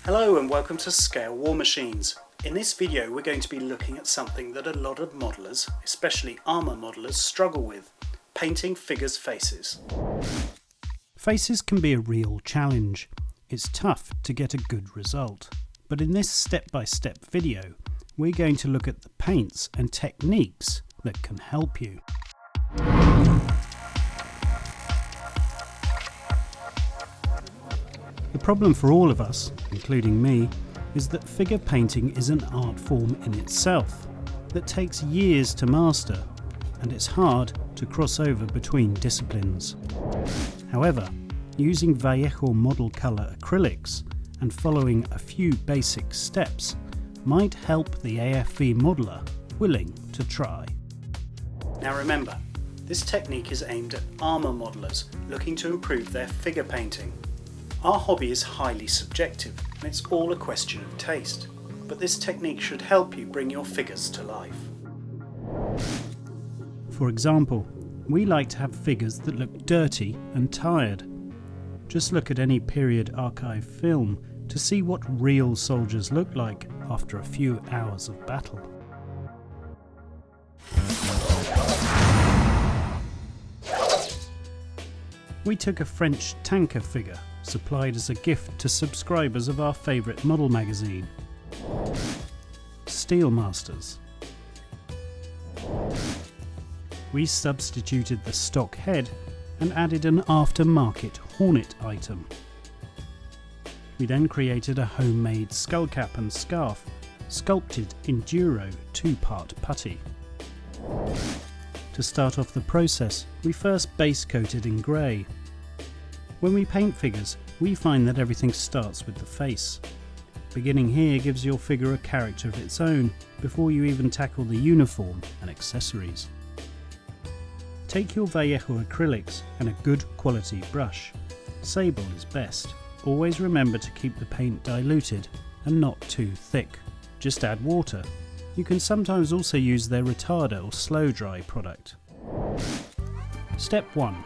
Hello and welcome to Scale War Machines. In this video we're going to be looking at something that a lot of modelers, especially armour modelers, struggle with: painting figures' faces. Faces can be a real challenge. It's tough to get a good result. But in this step-by-step video, we're going to look at the paints and techniques that can help you. The problem for all of us, including me, is that figure painting is an art form in itself that takes years to master, and it's hard to cross over between disciplines. However, using Vallejo model colour acrylics and following a few basic steps might help the AFV modeller willing to try. Now remember, this technique is aimed at armour modelers looking to improve their figure painting. Our hobby is highly subjective and it's all a question of taste, but this technique should help you bring your figures to life. For example, we like to have figures that look dirty and tired. Just look at any period archive film to see what real soldiers look like after a few hours of battle. We took a French tanker figure supplied as a gift to subscribers of our favourite model magazine, Steelmasters. We substituted the stock head and added an aftermarket Hornet item. We then created a homemade skullcap and scarf, sculpted in Duro 2-part putty. To start off the process, we first base coated in grey. When we paint figures, we find that everything starts with the face. Beginning here gives your figure a character of its own before you even tackle the uniform and accessories. Take your Vallejo acrylics and a good quality brush. Sable is best. Always remember to keep the paint diluted and not too thick. Just add water. You can sometimes also use their retarder or slow dry product. Step 1.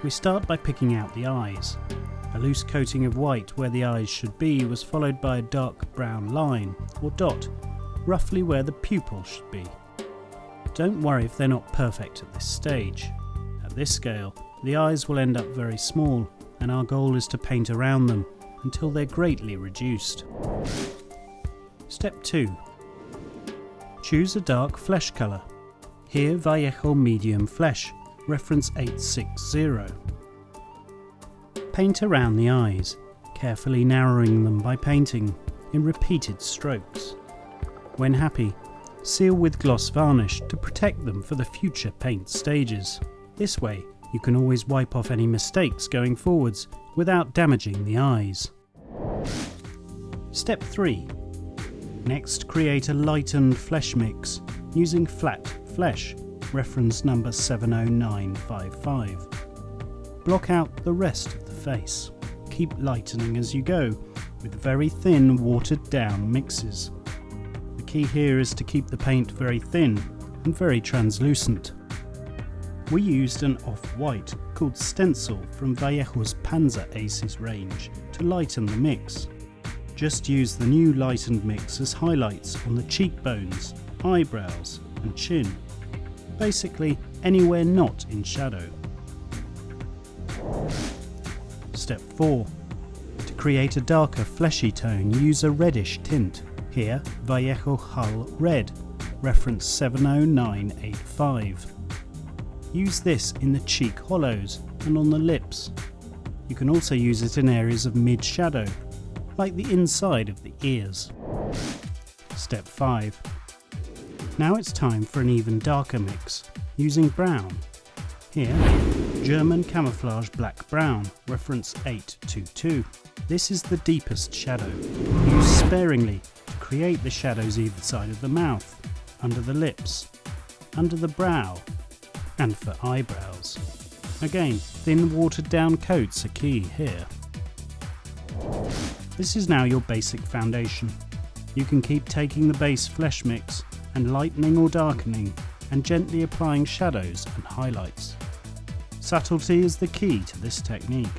We start by picking out the eyes. A loose coating of white where the eyes should be was followed by a dark brown line or dot, roughly where the pupil should be. Don't worry if they're not perfect at this stage. At this scale, the eyes will end up very small, and our goal is to paint around them until they're greatly reduced. Step 2. Choose a dark flesh colour. Here Vallejo Medium Flesh, reference 860. Paint around the eyes, carefully narrowing them by painting in repeated strokes. When happy, seal with gloss varnish to protect them for the future paint stages. This way, you can always wipe off any mistakes going forwards without damaging the eyes. Step 3. Next, create a lightened flesh mix using flat flesh, reference number 70955. Block out the rest of the face. Keep lightening as you go, with very thin, watered down mixes. The key here is to keep the paint very thin and very translucent. We used an off-white called Stencil from Vallejo's Panzer Aces range to lighten the mix. Just use the new lightened mix as highlights on the cheekbones, eyebrows and chin. Basically anywhere not in shadow. Step 4. To create a darker fleshy tone, use a reddish tint. Here Vallejo Hull Red, reference 70985. Use this in the cheek hollows and on the lips. You can also use it in areas of mid-shadow, like the inside of the ears. Step 5. Now it's time for an even darker mix, using brown. Here, German Camouflage Black Brown, reference 822. This is the deepest shadow. Use sparingly to create the shadows either side of the mouth, under the lips, under the brow, and for eyebrows. Again, thin watered down coats are key here. This is now your basic foundation. You can keep taking the base flesh mix and lightening or darkening and gently applying shadows and highlights. Subtlety is the key to this technique.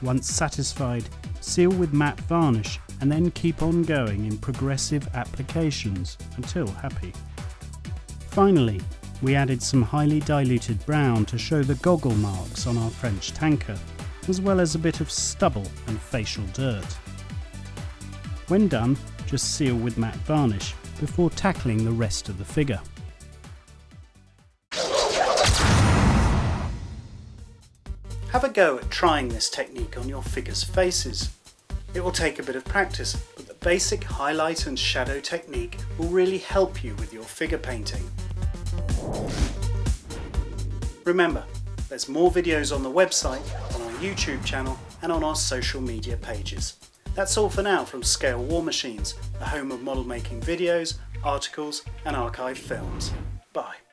Once satisfied, seal with matte varnish, and then keep on going in progressive applications until happy. Finally, we added some highly diluted brown to show the goggle marks on our French tanker, as well as a bit of stubble and facial dirt. When done, just seal with matte varnish before tackling the rest of the figure. Have a go at trying this technique on your figure's faces. It will take a bit of practice, but the basic highlight and shadow technique will really help you with your figure painting. Remember, there's more videos on the website, on our YouTube channel and on our social media pages. That's all for now from Scale War Machines, the home of model making videos, articles and archive films. Bye.